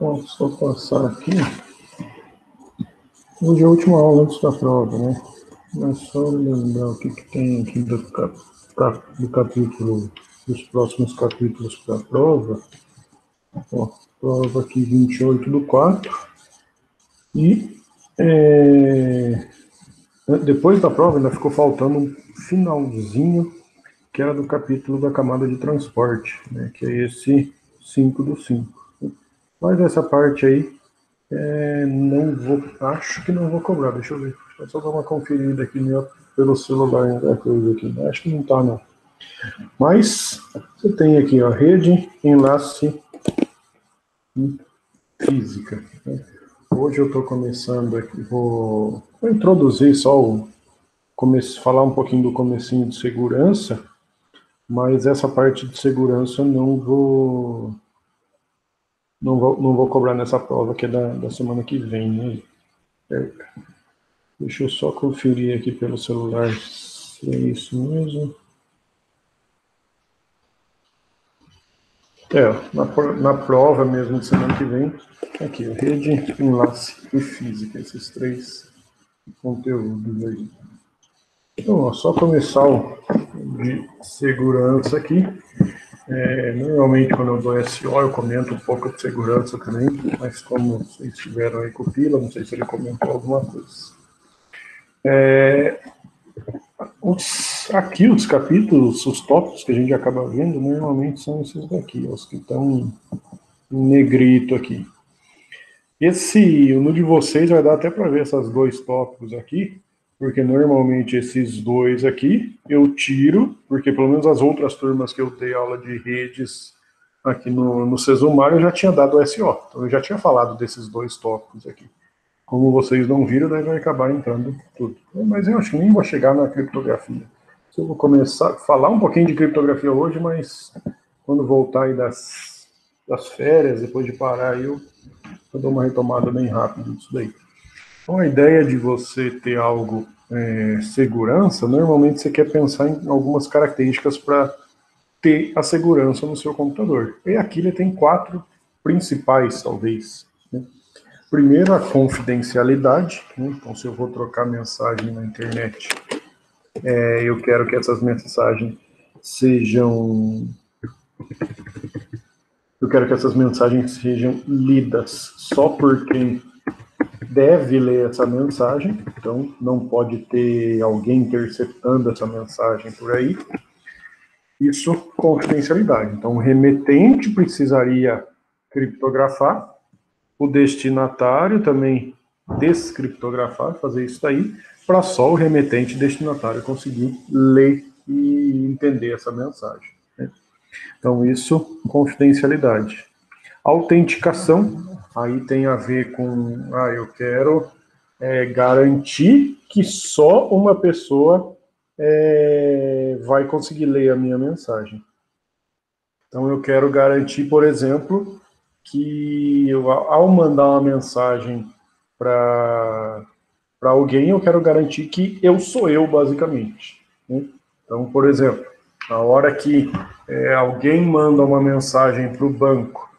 Bom, só passar aqui. Hoje é a última aula antes da prova, né? Mas só lembrar o que tem aqui do capítulo, dos próximos capítulos para a prova. Ó, prova aqui 28/4. E depois da prova ainda ficou faltando um finalzinho, que era do capítulo da camada de transporte, né? Que é esse 5/5. Mas essa parte aí, acho que não vou cobrar, deixa eu ver. Deixa eu só dar uma conferida aqui pelo celular, coisa aqui. Acho que não tá, não. Mas você tem aqui, ó, rede, enlace e física, né? Hoje eu estou começando aqui, vou introduzir só falar um pouquinho do comecinho de segurança, mas essa parte de segurança não vou cobrar nessa prova que é da semana que vem, né? Deixa eu só conferir aqui pelo celular se é isso mesmo. Na prova mesmo de semana que vem, aqui, rede, enlace e física, esses três conteúdos aí. Então, ó, só começar o de segurança aqui. Normalmente, quando eu dou SO, eu comento um pouco de segurança também, mas como vocês estiveram aí com o Pila, não sei se ele comentou alguma coisa. Aqui, os capítulos, os tópicos que a gente acaba vendo, normalmente são esses daqui, os que estão em negrito aqui. No de vocês vai dar até para ver esses dois tópicos aqui, porque normalmente esses dois aqui eu tiro, porque pelo menos as outras turmas que eu dei aula de redes aqui no Sesumar eu já tinha dado o SO, então eu já tinha falado desses dois tópicos aqui. Como vocês não viram, daí vai acabar entrando tudo. Mas eu acho que nem vou chegar na criptografia. Eu vou começar a falar um pouquinho de criptografia hoje, mas quando voltar aí das férias, depois de parar aí, eu dou uma retomada bem rápida disso daí. Então, a ideia de você ter algo segurança, normalmente você quer pensar em algumas características para ter a segurança no seu computador. E aqui ele tem 4 principais, talvez, né? Primeiro, a confidencialidade, né? Então, se eu vou trocar mensagem na internet, eu quero que essas mensagens sejam lidas só por quem deve ler essa mensagem, então não pode ter alguém interceptando essa mensagem por aí. Isso, confidencialidade. Então, o remetente precisaria criptografar, o destinatário também descriptografar, fazer isso daí, para só o remetente e destinatário conseguir ler e entender essa mensagem, né? Então, isso, confidencialidade. Autenticação, aí tem a ver com, eu quero garantir que só uma pessoa vai conseguir ler a minha mensagem. Então, eu quero garantir, por exemplo, que ao mandar uma mensagem para alguém, eu quero garantir que eu sou eu, basicamente, né? Então, por exemplo, na hora que alguém manda uma mensagem para o banco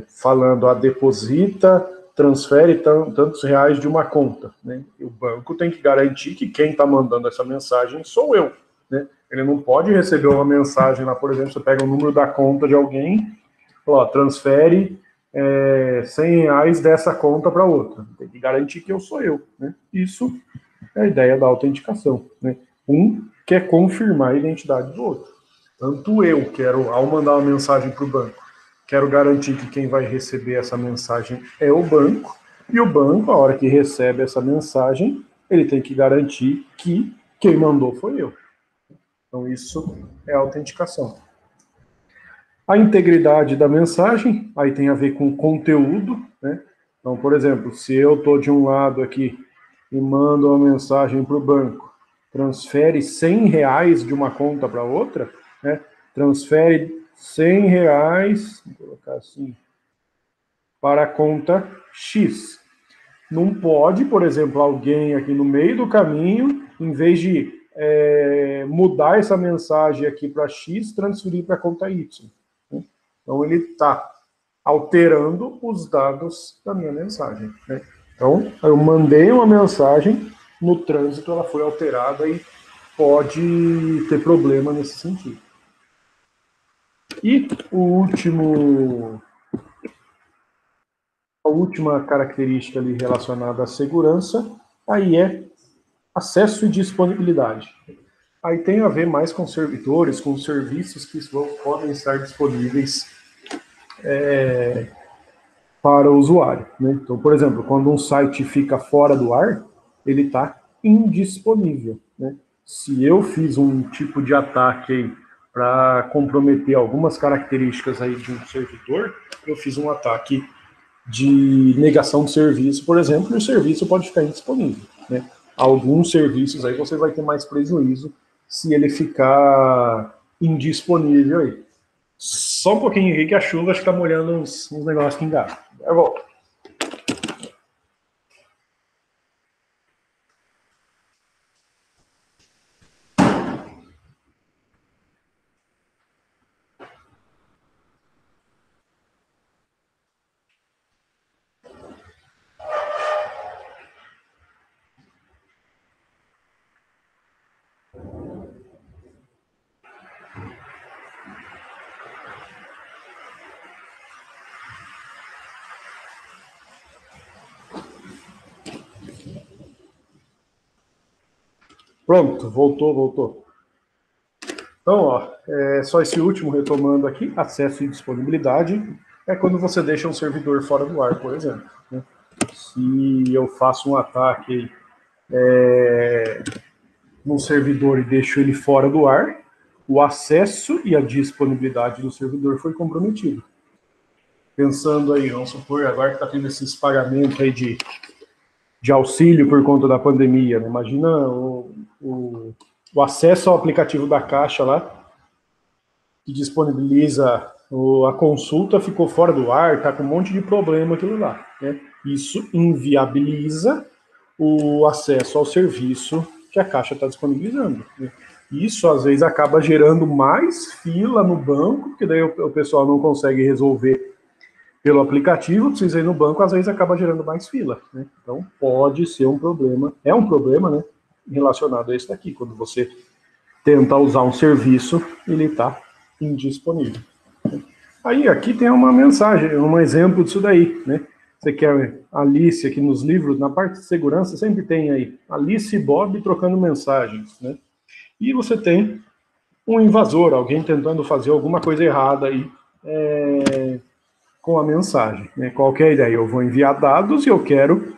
falando, deposita, transfere tantos reais de uma conta, né? E o banco tem que garantir que quem está mandando essa mensagem sou eu, né? Ele não pode receber uma mensagem lá, por exemplo, você pega o número da conta de alguém, transfere 100 reais dessa conta para outra. Tem que garantir que eu sou eu, né? Isso é a ideia da autenticação, né? Um quer confirmar a identidade do outro. Tanto eu quero, ao mandar uma mensagem para o banco, quero garantir que quem vai receber essa mensagem é o banco, e o banco, a hora que recebe essa mensagem, ele tem que garantir que quem mandou foi eu. Então, isso é a autenticação. A integridade da mensagem, aí tem a ver com conteúdo, né? Então, por exemplo, se eu estou de um lado aqui e mando uma mensagem para o banco, transfere 100 reais de uma conta para outra, né? Transfere 100 reais, vou colocar assim, para a conta X. Não pode, por exemplo, alguém aqui no meio do caminho, em vez de mudar essa mensagem aqui para X, transferir para a conta Y. Então, ele está alterando os dados da minha mensagem, né? Então, eu mandei uma mensagem, no trânsito ela foi alterada e pode ter problema nesse sentido. E a última característica ali relacionada à segurança, aí é acesso e disponibilidade. Aí tem a ver mais com servidores, com serviços que podem estar disponíveis para o usuário, né? Então, por exemplo, quando um site fica fora do ar, ele está indisponível, né? Se eu fiz um tipo de ataque para comprometer algumas características aí de um servidor, eu fiz um ataque de negação de serviço, por exemplo, e o serviço pode ficar indisponível, né? Alguns serviços aí você vai ter mais prejuízo se ele ficar indisponível aí. Só um pouquinho aqui que a chuva está molhando uns negócios aqui em casa. Eu volto. Pronto, voltou. Então, ó, só esse último retomando aqui, acesso e disponibilidade, é quando você deixa um servidor fora do ar, por exemplo, né? Se eu faço um ataque num servidor e deixo ele fora do ar, o acesso e a disponibilidade do servidor foi comprometido. Pensando aí, vamos supor, agora que está tendo esses pagamentos aí de auxílio por conta da pandemia, né? Imagina o acesso ao aplicativo da Caixa lá, que disponibiliza a consulta, ficou fora do ar, está com um monte de problema aquilo lá, né? Isso inviabiliza o acesso ao serviço que a Caixa está disponibilizando, né? Isso, às vezes, acaba gerando mais fila no banco, porque daí o pessoal não consegue resolver pelo aplicativo, precisa ir no banco, às vezes acaba gerando mais fila, né? Então, pode ser um problema, é um problema, né, relacionado a isso daqui, quando você tenta usar um serviço, ele está indisponível. Aí, aqui tem uma mensagem, um exemplo disso daí, né? Você quer Alice aqui nos livros, na parte de segurança sempre tem aí Alice e Bob trocando mensagens, né? E você tem um invasor, alguém tentando fazer alguma coisa errada aí com a mensagem, né? Qual que é a ideia? Eu vou enviar dados e eu quero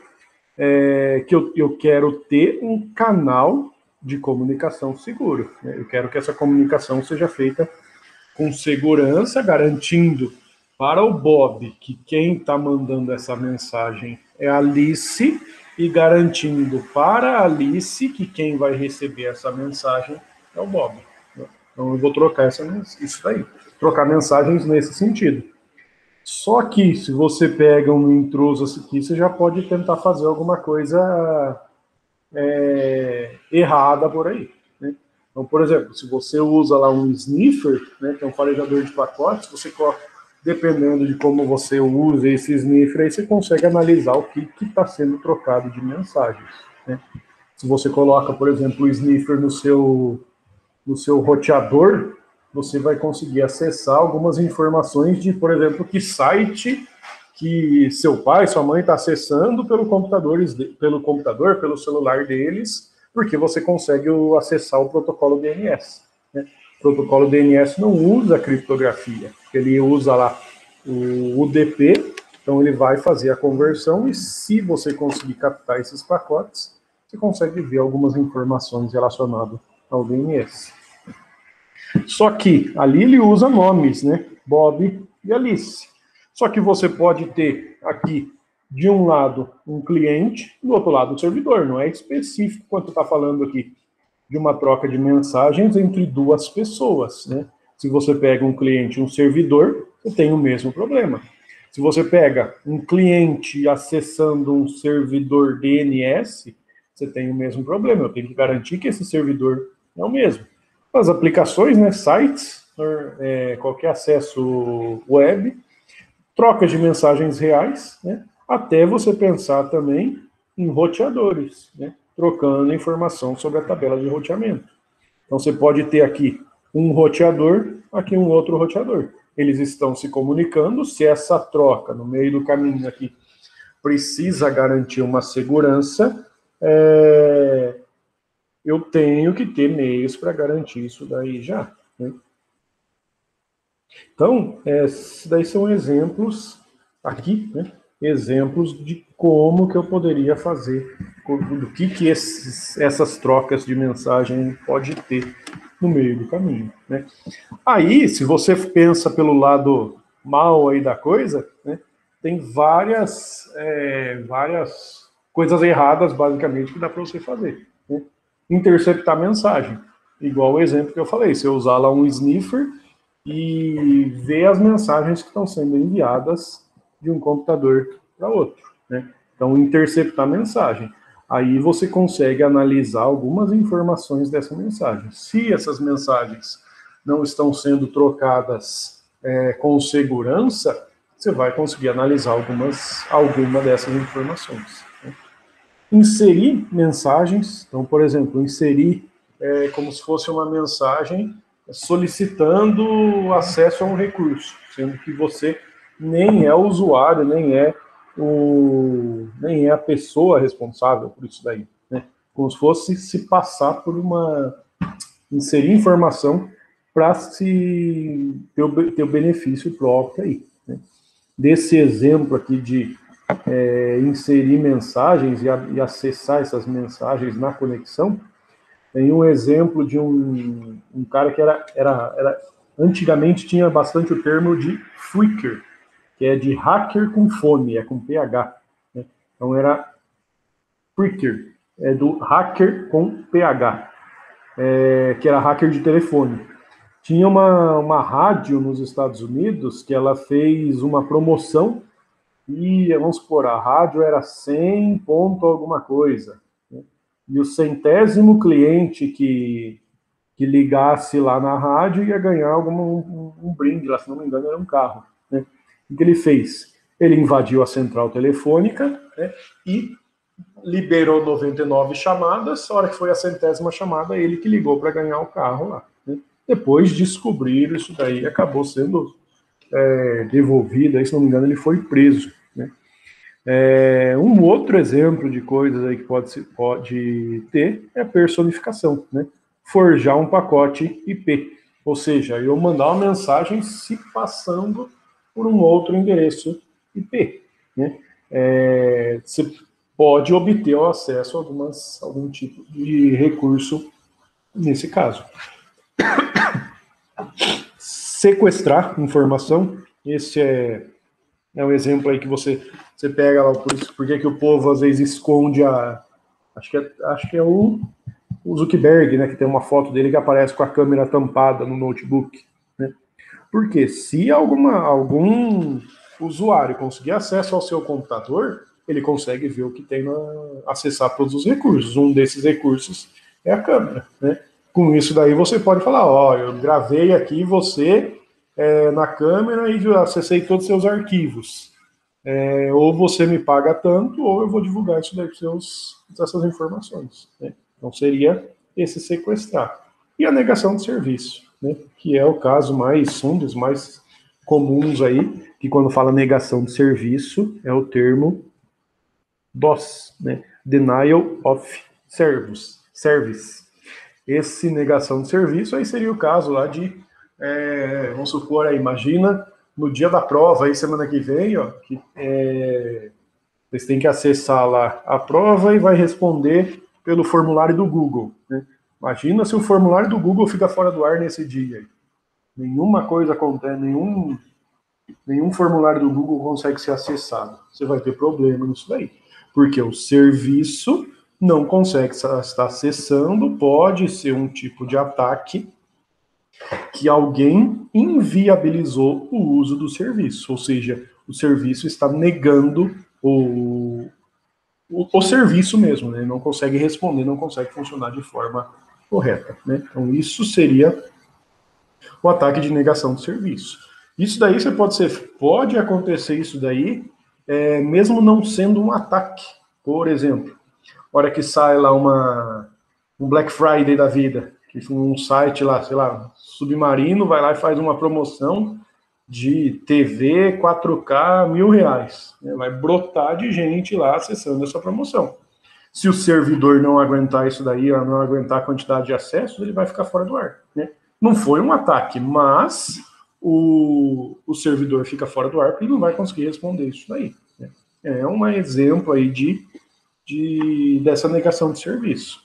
eu quero ter um canal de comunicação seguro, né? Eu quero que essa comunicação seja feita com segurança, garantindo para o Bob que quem está mandando essa mensagem é a Alice e garantindo para a Alice que quem vai receber essa mensagem é o Bob. Então eu vou trocar isso daí, trocar mensagens nesse sentido. Só que se você pega um intruso aqui, você já pode tentar fazer alguma coisa errada por aí, né? Então, por exemplo, se você usa lá um sniffer, né, que é um farejador de pacotes, dependendo de como você usa esse sniffer, aí você consegue analisar o que está sendo trocado de mensagens, né? Se você coloca, por exemplo, o sniffer no seu roteador, você vai conseguir acessar algumas informações de, por exemplo, que site que seu pai, sua mãe está acessando pelo computador, pelo celular deles, porque você consegue acessar o protocolo DNS, né? O protocolo DNS não usa criptografia, ele usa lá o UDP, então ele vai fazer a conversão e se você conseguir captar esses pacotes, você consegue ver algumas informações relacionadas ao DNS. Só que ali ele usa nomes, né? Bob e Alice. Só que você pode ter aqui, de um lado, um cliente, do outro lado, um servidor. Não é específico quanto está falando aqui de uma troca de mensagens entre duas pessoas, né? Se você pega um cliente e um servidor, você tem o mesmo problema. Se você pega um cliente acessando um servidor DNS, você tem o mesmo problema. Eu tenho que garantir que esse servidor é o mesmo. As aplicações, né, sites, qualquer acesso web, trocas de mensagens reais, né, até você pensar também em roteadores, né, trocando informação sobre a tabela de roteamento. Então você pode ter aqui um roteador, aqui um outro roteador. Eles estão se comunicando, se essa troca no meio do caminho aqui precisa garantir uma segurança, eu tenho que ter meios para garantir isso daí já, né? Então, esses daí são exemplos aqui, né? Exemplos de como que eu poderia fazer, do que essas trocas de mensagem pode ter no meio do caminho, né? Aí, se você pensa pelo lado mal aí da coisa, né, tem várias coisas erradas, basicamente, que dá para você fazer, né? Interceptar mensagem, igual o exemplo que eu falei, você usar lá um sniffer e ver as mensagens que estão sendo enviadas de um computador para outro, né? Então, interceptar mensagem. Aí você consegue analisar algumas informações dessa mensagem. Se essas mensagens não estão sendo trocadas com segurança, você vai conseguir analisar alguma dessas informações, né? Inserir mensagens, então, por exemplo, inserir como se fosse uma mensagem solicitando acesso a um recurso, sendo que você nem é o usuário, nem é a pessoa responsável por isso daí, né? Como se fosse se passar por inserir informação para se ter o benefício próprio aí, né? Desse exemplo aqui de inserir mensagens e acessar essas mensagens na conexão, tem um exemplo de um cara que antigamente tinha bastante o termo de phreaker, que é de hacker com fone, é com PH, né? Então era phreaker, é do hacker com PH, que era hacker de telefone. Tinha uma rádio nos Estados Unidos que ela fez uma promoção e, vamos supor, a rádio era 100 ponto alguma coisa, né? E o centésimo cliente que ligasse lá na rádio ia ganhar um brinde, lá, se não me engano, era um carro, né? O que ele fez? Ele invadiu a central telefônica, né, e liberou 99 chamadas. A hora que foi a centésima chamada, ele que ligou para ganhar o carro lá, né? Depois descobriram isso daí, acabou sendo devolvido, aí, se não me engano, ele foi preso, né? Um outro exemplo de coisas aí que pode ter é a personificação, né? Forjar um pacote IP, ou seja, eu mandar uma mensagem se passando por um outro endereço IP, né? Você pode obter o acesso a algum tipo de recurso nesse caso. Sequestrar informação, esse é um exemplo aí que você pega lá, por que o povo às vezes esconde acho que é o Zuckerberg, né, que tem uma foto dele que aparece com a câmera tampada no notebook, né? Porque se algum usuário conseguir acesso ao seu computador, ele consegue ver o que tem acessar todos os recursos. Um desses recursos é a câmera, né? Com isso daí você pode falar, eu gravei aqui você na câmera e acessei todos os seus arquivos. Ou você me paga tanto, ou eu vou divulgar isso daí para essas informações, né? Então seria esse sequestrar. E a negação de serviço, né, que é o caso um dos mais comuns aí, que quando fala negação de serviço, é o termo DOS, né, Denial of Service. Esse negação de serviço aí seria o caso lá de, vamos supor aí, imagina no dia da prova, aí semana que vem, que vocês têm que acessar lá a prova e vai responder pelo formulário do Google, né? Imagina se o formulário do Google fica fora do ar nesse dia. Nenhuma coisa acontece, nenhum formulário do Google consegue ser acessado. Você vai ter problema nisso daí. Porque o serviço não consegue estar acessando, pode ser um tipo de ataque que alguém inviabilizou o uso do serviço, ou seja, o serviço está negando o serviço mesmo, né? Não consegue responder, não consegue funcionar de forma correta, né? Então isso seria o ataque de negação de serviço. Isso daí pode acontecer isso daí, mesmo não sendo um ataque. Por exemplo, hora que sai lá um Black Friday da vida, que um site lá, sei lá, Submarino, vai lá e faz uma promoção de TV 4K R$ 1.000. Né? Vai brotar de gente lá acessando essa promoção. Se o servidor não aguentar isso daí, ou não aguentar a quantidade de acessos, ele vai ficar fora do ar. Né? Não foi um ataque, mas o servidor fica fora do ar porque ele não vai conseguir responder isso daí. Né? É um exemplo aí dessa negação de serviço.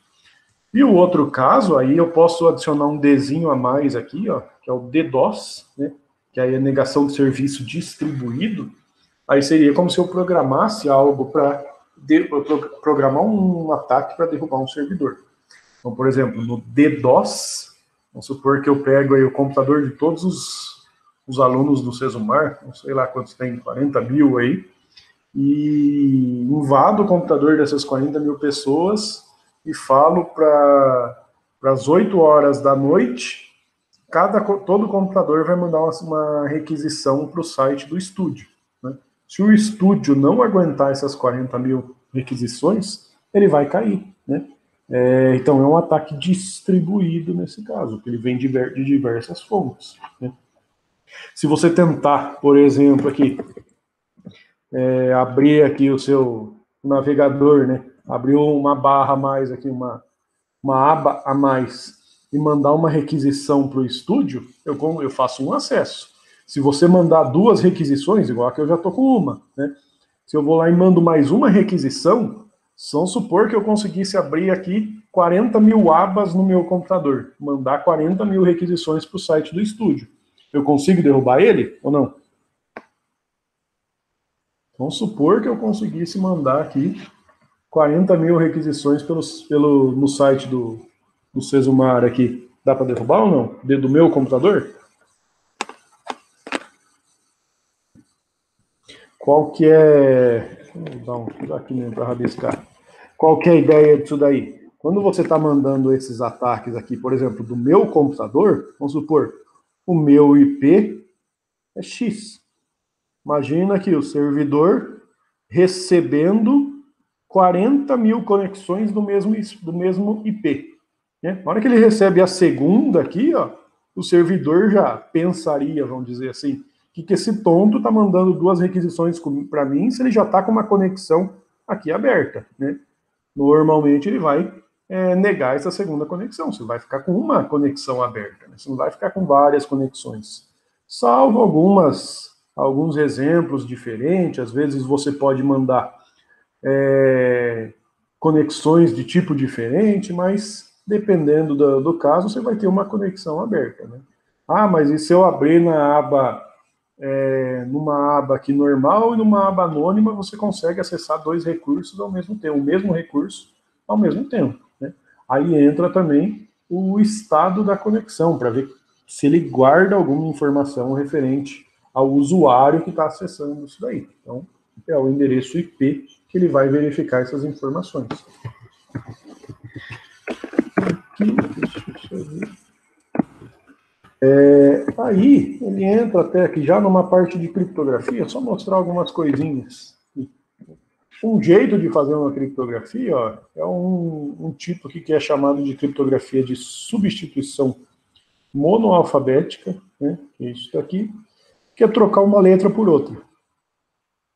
E o outro caso, aí eu posso adicionar um Dzinho a mais aqui, ó, que é o DDoS, né, que aí é negação de serviço distribuído. Aí seria como se eu programasse algo para programar um ataque para derrubar um servidor. Então, por exemplo, no DDoS, vamos supor que eu pego aí o computador de todos os alunos do Sesumar, não sei lá quantos tem, 40 mil aí, e invado o computador dessas 40 mil pessoas e falo para as 8 horas da noite, todo computador vai mandar uma requisição para o site do estúdio. Né? Se o estúdio não aguentar essas 40 mil requisições, ele vai cair. Né? Então é um ataque distribuído nesse caso, que ele vem de diversas fontes. Né? Se você tentar, por exemplo, aqui, abrir aqui o seu navegador, né? Abriu uma barra a mais aqui, uma aba a mais e mandar uma requisição para o estúdio, eu faço um acesso. Se você mandar 2 requisições, igual que eu já estou com uma, né? Se eu vou lá e mando mais uma requisição, vamos supor que eu conseguisse abrir aqui 40 mil abas no meu computador, mandar 40 mil requisições para o site do estúdio. Eu consigo derrubar ele ou não? Vamos supor que eu conseguisse mandar aqui 40 mil requisições no site do Sesumar aqui. Dá para derrubar ou não? Do meu computador? Qual que é... Vou dar aqui mesmo para rabiscar. Qual que é a ideia disso daí? Quando você está mandando esses ataques aqui, por exemplo, do meu computador, vamos supor, o meu IP é X. Imagina aqui o servidor recebendo 40 mil conexões do mesmo IP. Né? Na hora que ele recebe a segunda aqui, ó, o servidor já pensaria, vamos dizer assim, que esse tonto está mandando 2 requisições para mim se ele já está com uma conexão aqui aberta. Né? Normalmente ele vai negar essa segunda conexão. Você vai ficar com uma conexão aberta. Né? Você não vai ficar com várias conexões. Salvo alguns exemplos diferentes. Às vezes você pode mandar conexões de tipo diferente, mas dependendo do caso, você vai ter uma conexão aberta. Né? Ah, mas e se eu abrir numa aba aqui normal e numa aba anônima, você consegue acessar 2 recursos ao mesmo tempo, o mesmo recurso ao mesmo tempo. Né? Aí entra também o estado da conexão, para ver se ele guarda alguma informação referente ao usuário que está acessando isso daí. Então, é o endereço IP que ele vai verificar essas informações. Aqui, deixa eu ver. Aí ele entra até aqui já numa parte de criptografia, só mostrar algumas coisinhas. Um jeito de fazer uma criptografia, ó, é um tipo aqui que é chamado de criptografia de substituição monoalfabética, né, que é isso daqui, que é trocar uma letra por outra.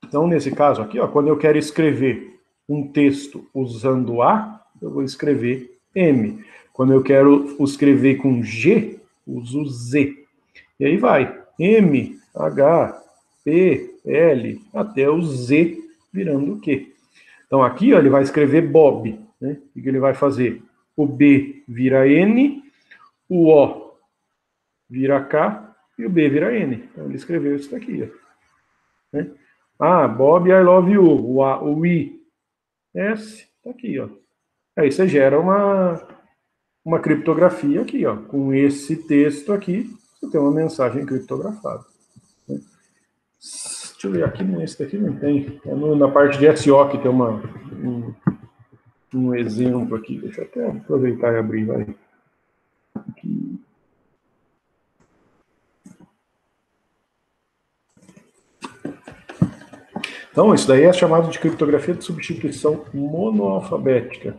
Então, nesse caso aqui, ó, quando eu quero escrever um texto usando A, eu vou escrever M. Quando eu quero escrever com G, uso Z. E aí vai, M, H, P, L, até o Z virando o Q. Então aqui ó, ele vai escrever Bob. Né? O que ele vai fazer? O B vira N, o O vira K e o B vira N. Então ele escreveu isso daqui. Ó. Né? Ah, Bob, I love you. O I, S, tá aqui. Ó. Aí você gera uma criptografia aqui. Ó. Com esse texto aqui, você tem uma mensagem criptografada. Né? Deixa eu ver, aqui nesse daqui não tem. Na parte de SO que tem um exemplo aqui. Deixa eu até aproveitar e abrir, vai. Aqui. Então, isso daí é chamado de criptografia de substituição monoalfabética.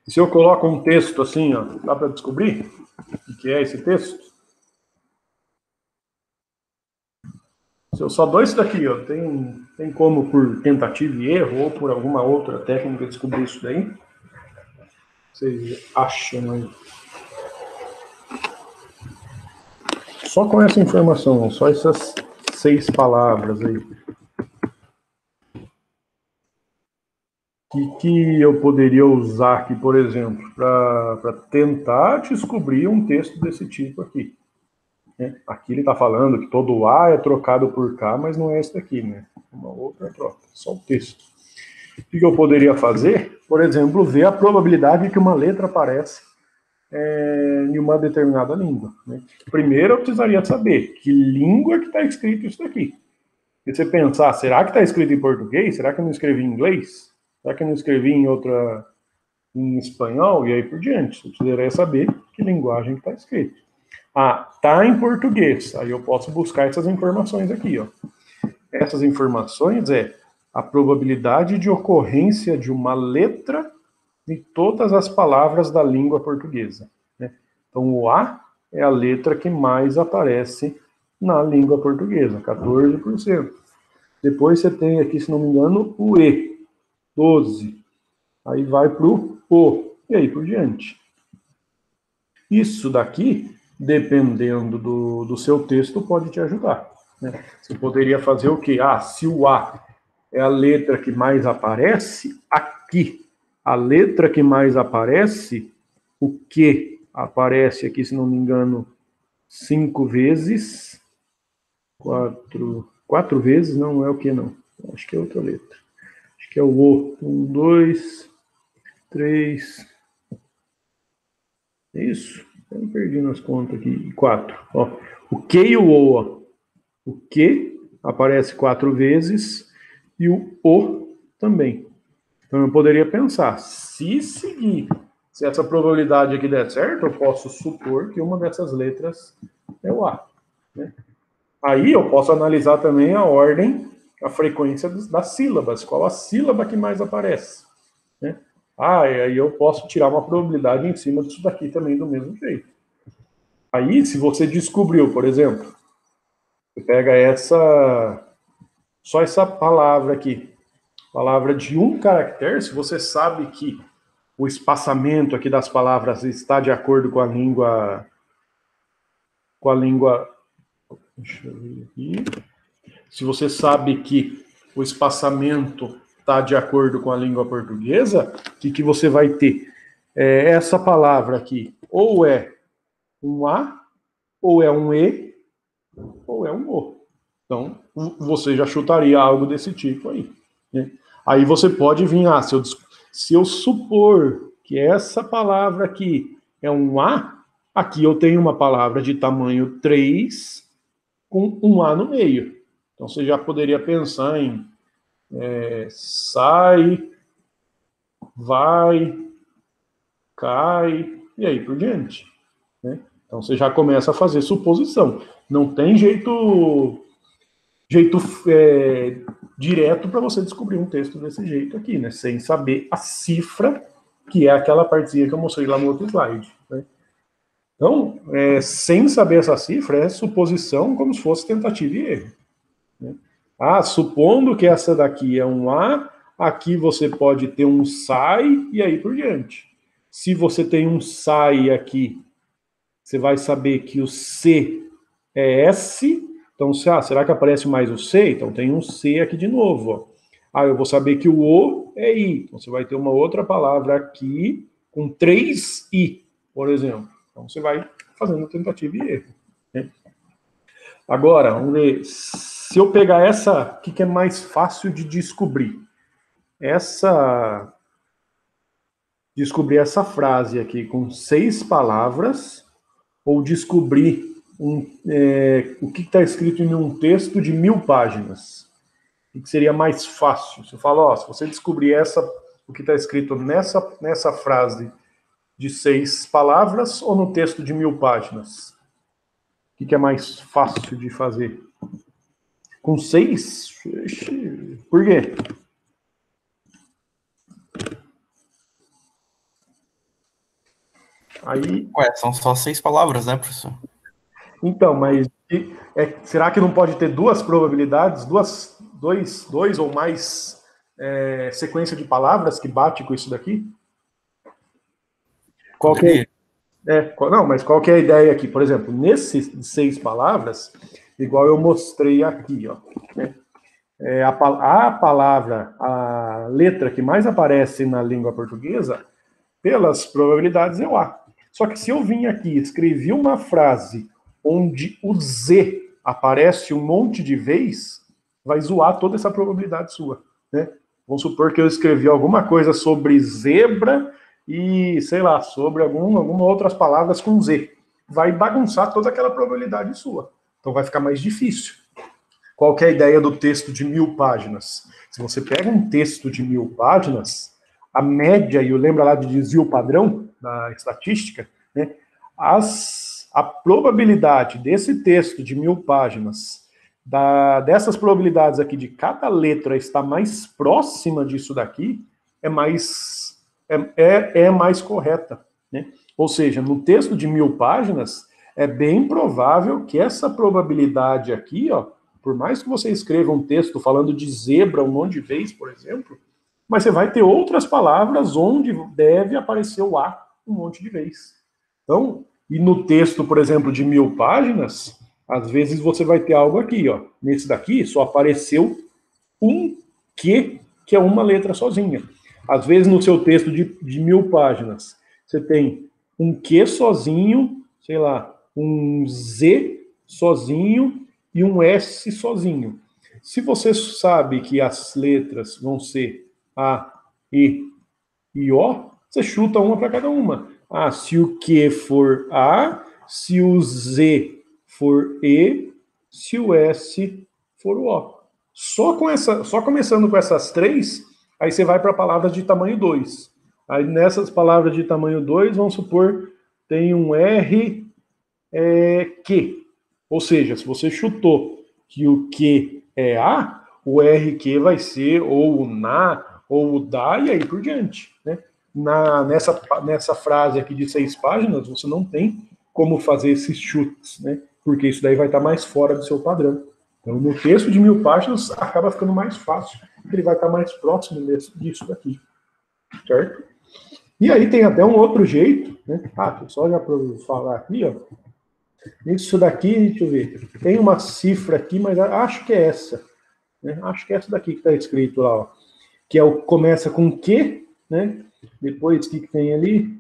Se eu coloco um texto assim, ó, dá para descobrir o que é esse texto? Se eu só dou isso daqui, ó, tem como por tentativa e erro ou por alguma outra técnica descobrir isso daí? Vocês acham aí? Só com essa informação, só essas 6 palavras aí. O que eu poderia usar aqui, por exemplo, para tentar descobrir um texto desse tipo aqui? Aqui ele está falando que todo A é trocado por K, mas não é esse daqui, né? Uma outra troca, só o texto. O que eu poderia fazer? Por exemplo, ver a probabilidade que uma letra aparece em uma determinada língua. Né? Primeiro eu precisaria saber que língua que está escrito isso daqui. E você pensar, será que está escrito em português? Será que eu não escrevi em inglês? Será que eu não escrevi em espanhol? E aí por diante. Você precisaria saber que linguagem está escrito. Ah, tá em português. Aí eu posso buscar essas informações aqui, ó. Essas informações é a probabilidade de ocorrência de uma letra em todas as palavras da língua portuguesa. Né? Então, o A é a letra que mais aparece na língua portuguesa, 14%. Depois você tem aqui, se não me engano, o E, 12%. Aí vai para o O, e aí por diante. Isso daqui, dependendo do seu texto, pode te ajudar. Né? Você poderia fazer o quê? Ah, se o A é a letra que mais aparece, aqui, a letra que mais aparece, o que aparece aqui, se não me engano, 5 vezes, 4 vezes, não é o que não, acho que é outra letra. Acho que é o O. 1, 2, 3, é isso? Eu me perdi nas contas aqui. 4. Ó, o que e o O. Ó. O que aparece 4 vezes e o também. Então eu poderia pensar, se seguir, se essa probabilidade aqui der certo, eu posso supor que uma dessas letras é o A. Né? Aí eu posso analisar também a ordem, a frequência das sílabas, qual a sílaba que mais aparece. Né? Ah, e aí eu posso tirar uma probabilidade em cima disso daqui também do mesmo jeito. Aí, se você descobriu, por exemplo, você pega só essa palavra aqui, palavra de um caractere, se você sabe que o espaçamento aqui das palavras está de acordo com a língua, deixa eu ver aqui, se você sabe que o espaçamento está de acordo com a língua portuguesa, o que você vai ter? Essa palavra aqui, ou é um A, ou é um E, ou é um O. Então, você já chutaria algo desse tipo aí. Né? Aí você pode vir, se eu supor que essa palavra aqui é um A, aqui eu tenho uma palavra de tamanho 3 com um A no meio. Então você já poderia pensar em sai, vai, cai, e aí por diante. Né? Então você já começa a fazer suposição. Não tem jeito direto para você descobrir um texto desse jeito aqui, né? Sem saber a cifra, que é aquela partezinha que eu mostrei lá no outro slide. Né? Então, sem saber essa cifra, é suposição como se fosse tentativa e erro. Né? Ah, supondo que essa daqui é um A, aqui você pode ter um sai e aí por diante. Se você tem um sai aqui, você vai saber que o C é S. Então, será que aparece mais o C? Então tem um C aqui de novo. Ó. Ah, eu vou saber que o O é I. Então você vai ter uma outra palavra aqui com 3 I, por exemplo. Então você vai fazendo tentativa e erro. Né? Agora, vamos ver. Se eu pegar essa, o que é mais fácil de descobrir? Descobrir essa frase aqui com 6 palavras, ou descobrir o que está escrito em um texto de 1000 páginas. O que seria mais fácil? Você fala, se você descobrir o que está escrito nessa frase de 6 palavras ou no texto de 1000 páginas? O que é mais fácil de fazer? Com 6? Por quê? Aí... Ué, são só 6 palavras, né, professor? Então, mas será que não pode ter duas probabilidades, dois ou mais sequência de palavras que bate com isso daqui? Poderia. Não, mas qual que é a ideia aqui? Por exemplo, nesses 6 palavras, igual eu mostrei aqui, ó, né? A palavra, a letra que mais aparece na língua portuguesa, pelas probabilidades, é o A. Só que se eu vim aqui e escrevi uma frase onde o Z aparece um monte de vez, vai zoar toda essa probabilidade sua, né? Vamos supor que eu escrevi alguma coisa sobre zebra e, sei lá, sobre alguma outras palavras com Z. Vai bagunçar toda aquela probabilidade sua. Então vai ficar mais difícil. Qual que é a ideia do texto de 1000 páginas? Se você pega um texto de 1000 páginas, a média, e lembra lá de desvio padrão da estatística, né? A probabilidade desse texto de 1000 páginas, dessas probabilidades aqui de cada letra estar mais próxima disso daqui, é mais correta, né? Ou seja, no texto de 1000 páginas, é bem provável que essa probabilidade aqui, ó, por mais que você escreva um texto falando de zebra um monte de vezes, por exemplo, mas você vai ter outras palavras onde deve aparecer o A um monte de vezes. Então, e no texto, por exemplo, de 1000 páginas, às vezes você vai ter algo aqui, ó. Nesse daqui só apareceu um que é uma letra sozinha. Às vezes no seu texto de 1000 páginas, você tem um Q sozinho, sei lá, um Z sozinho e um S sozinho. Se você sabe que as letras vão ser A, E e O, você chuta uma para cada uma. Ah, se o Q for A, se o Z for E, se o S for o O. Só começando com essas 3, aí você vai para palavras de tamanho 2. Aí nessas palavras de tamanho 2, vamos supor, tem um R, Q. Ou seja, se você chutou que o Q é A, o RQ vai ser ou o na, ou o da, e aí por diante. Né? Nessa frase aqui de 6 páginas, você não tem como fazer esses chutes, né? Porque isso daí vai estar mais fora do seu padrão. Então, no texto de 1000 páginas, acaba ficando mais fácil, porque ele vai estar mais próximo disso daqui. Certo? E aí tem até um outro jeito, né? Só já para eu falar aqui, ó. Isso daqui, deixa eu ver. Tem uma cifra aqui, mas acho que é essa. Né? Acho que é essa daqui que está escrito lá, ó. Que começa com Q, né? Depois, o que tem ali?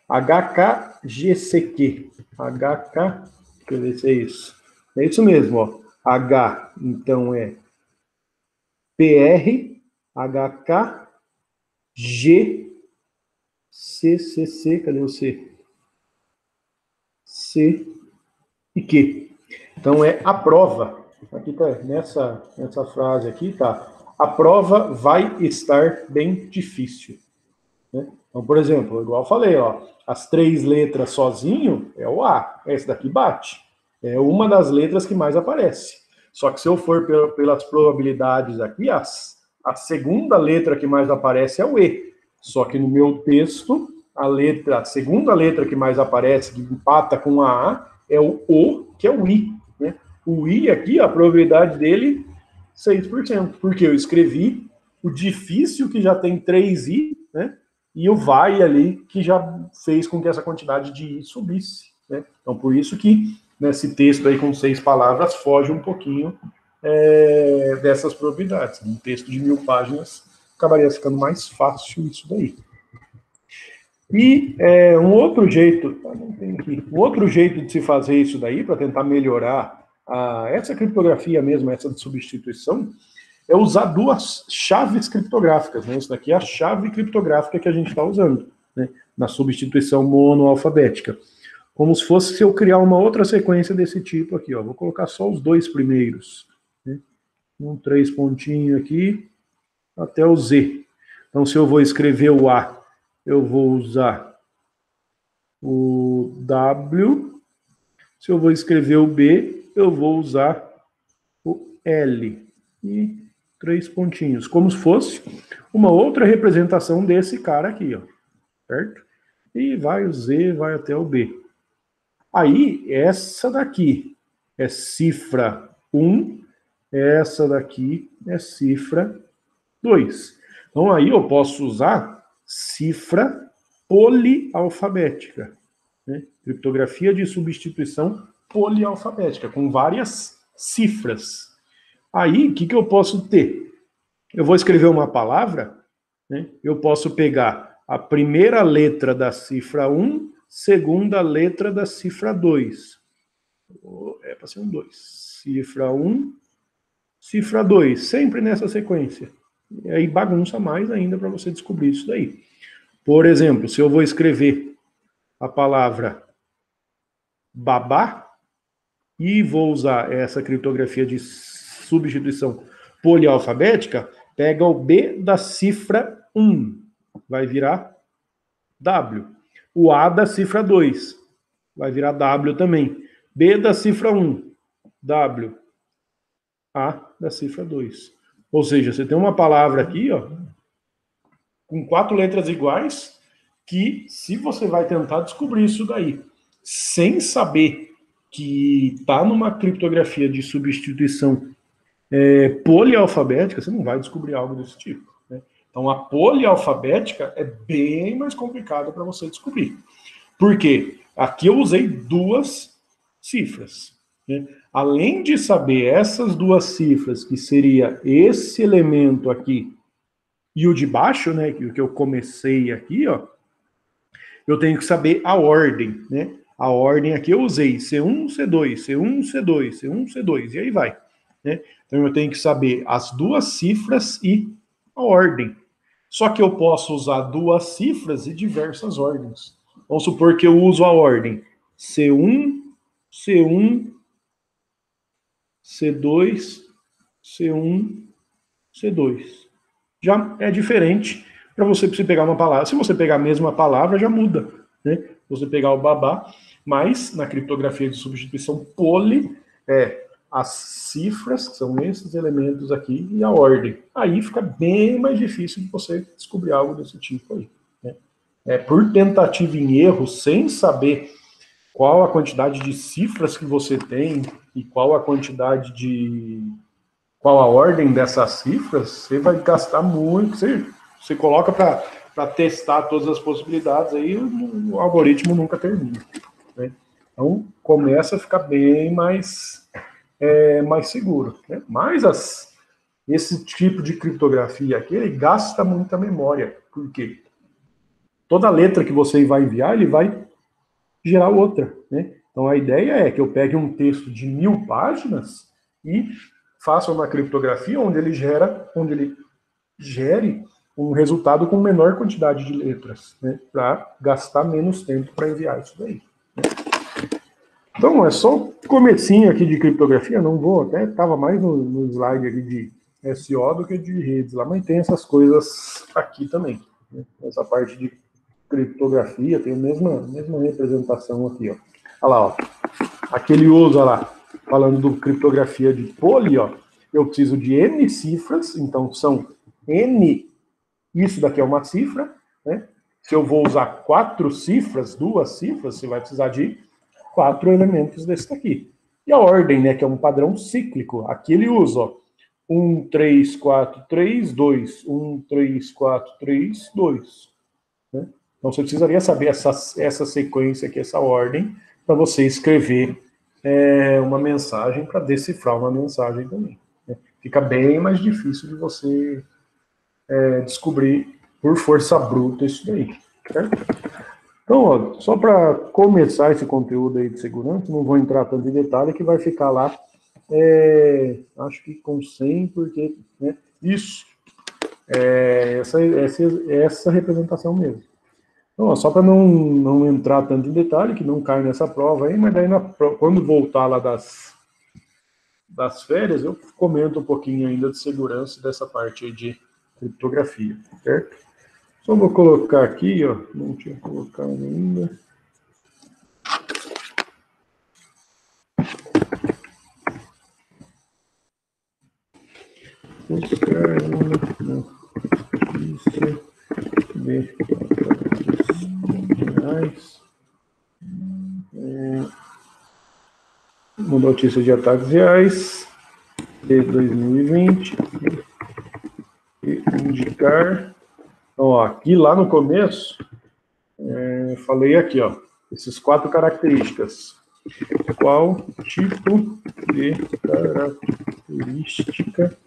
HKGCQ. HK, deixa eu ver se é isso. É isso mesmo, ó. H, então é PR, HK, G, CCC, cadê o C? C e Q. Então é a prova. Aqui tá, nessa frase aqui, tá. A prova vai estar bem difícil. Né? Então, por exemplo, igual eu falei, ó, as 3 letras sozinho é o A. Esse daqui bate. É uma das letras que mais aparece. Só que se eu for pelas probabilidades aqui, a segunda letra que mais aparece é o E. Só que no meu texto, a segunda letra que mais aparece, que empata com a é o, que é o I. Né? O I aqui, a probabilidade dele, 6%. Porque eu escrevi o difícil, que já tem 3 I, né? E o vai ali, que já fez com que essa quantidade de I subisse. Né? Então, por isso que nesse texto aí com 6 palavras foge um pouquinho dessas probabilidades. Um texto de 1000 páginas acabaria ficando mais fácil isso daí. E um outro jeito de se fazer isso daí, para tentar melhorar essa criptografia mesmo, essa de substituição, é usar 2 chaves criptográficas. Né? Isso daqui é a chave criptográfica que a gente está usando, né? Na substituição monoalfabética. Como se fosse se eu criar uma outra sequência desse tipo aqui. Ó. Vou colocar só os 2 primeiros. Né? 3 pontinhos aqui, até o Z. Então, se eu vou escrever o A, eu vou usar o W. Se eu vou escrever o B, eu vou usar o L e 3 pontinhos, como se fosse uma outra representação desse cara aqui, ó, certo? E vai o Z, vai até o B. Aí, essa daqui é cifra 1, essa daqui é cifra 2. Então, aí eu posso usar cifra polialfabética, né? Criptografia de substituição polialfabética, com várias cifras. Aí, o que eu posso ter? Eu vou escrever uma palavra, né? Eu posso pegar a primeira letra da cifra 1, segunda letra da cifra 2. É para ser um 2. Cifra 1, cifra 2, sempre nessa sequência. E aí bagunça mais ainda para você descobrir isso daí. Por exemplo, se eu vou escrever a palavra babá e vou usar essa criptografia de substituição polialfabética, pega o B da cifra 1, vai virar W. O A da cifra 2, vai virar W também. B da cifra 1, W. A da cifra 2. Ou seja, você tem uma palavra aqui, ó, com 4 letras iguais, que se você vai tentar descobrir isso daí, sem saber que está numa criptografia de substituição polialfabética, você não vai descobrir algo desse tipo, né? Então, a polialfabética é bem mais complicada para você descobrir. Por quê? Aqui eu usei 2 cifras, né? Além de saber essas 2 cifras, que seria esse elemento aqui e o de baixo, né, que eu comecei aqui, ó, eu tenho que saber a ordem, né? A ordem aqui eu usei C1, C2, C1, C2, C1, C2, e aí vai, né? Então eu tenho que saber as 2 cifras e a ordem. Só que eu posso usar 2 cifras e diversas ordens. Vamos supor que eu uso a ordem C1, C1, C2, C1, C2. Já é diferente para você pegar uma palavra. Se você pegar a mesma palavra, já muda, né? Você pegar o babá, mas na criptografia de substituição poli, as cifras, que são esses elementos aqui, e a ordem. Aí fica bem mais difícil de você descobrir algo desse tipo aí, né? Por tentativa em erro, sem saber qual a quantidade de cifras que você tem e qual a quantidade de... qual a ordem dessas cifras, você vai gastar muito. Você coloca para testar todas as possibilidades, aí o algoritmo nunca termina, né? Então, começa a ficar bem mais seguro, né? Mas esse tipo de criptografia aqui, ele gasta muita memória. Por quê? Toda letra que você vai enviar, ele vai gerar outra, né? Então, a ideia é que eu pegue um texto de 1000 páginas e faça uma criptografia onde ele gere um resultado com menor quantidade de letras, né? Para gastar menos tempo para enviar isso daí, né? Então, é só o comecinho aqui de criptografia, não vou, até estava mais no slide aqui de SO do que de redes lá, mas tem essas coisas aqui também, né? Essa parte de criptografia tem a mesma representação aqui, ó. Olha lá, ó. Aquele usa lá, falando do criptografia de poli, ó, eu preciso de N cifras, então são N, isso daqui é uma cifra, né? Se eu vou usar 4 cifras, 2 cifras, você vai precisar de 4 elementos desse daqui. E a ordem, né, que é um padrão cíclico, aqui ele usa, ó, 1, 3, 4, 3, 2, 1, 3, 4, 3, 2, né? Então você precisaria saber essa sequência aqui, essa ordem, para você escrever uma mensagem, para decifrar uma mensagem também, né? Fica bem mais difícil de você descobrir por força bruta isso daí, certo? Então, ó, só para começar esse conteúdo aí de segurança, não vou entrar tanto em detalhe, que vai ficar lá, acho que com 100, porque, né, isso, essa representação mesmo. Então, ó, só para não entrar tanto em detalhe, que não cai nessa prova aí, mas daí quando voltar lá das férias, eu comento um pouquinho ainda de segurança dessa parte aí de criptografia, certo? Só vou colocar aqui, ó, não tinha colocado ainda. de reais. Uma notícia de ataques reais de 2020 e indicar. Então, ó, aqui lá no começo, falei aqui, ó, esses 4 características. Qual tipo de característica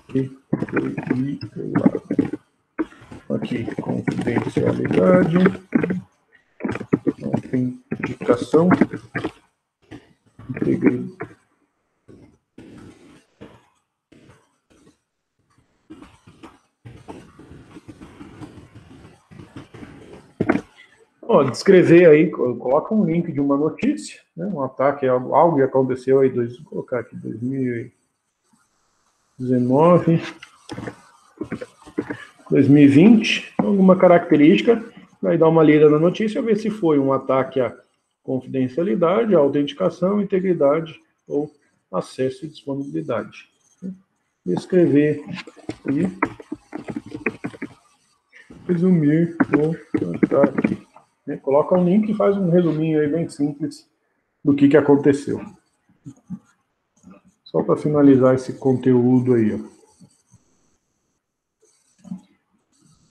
que foi violada? Aqui, confidencialidade, autenticação, integridade. Descrever aí, coloca um link de uma notícia, né, um ataque, algo que aconteceu aí, vou colocar aqui, 2019, 2020, alguma característica, vai dar uma lida na notícia, ver se foi um ataque à confidencialidade, à autenticação, integridade ou acesso e disponibilidade. Escrever e resumir o ataque. Coloca um link e faz um resuminho aí bem simples do que aconteceu. Só para finalizar esse conteúdo aí, ó.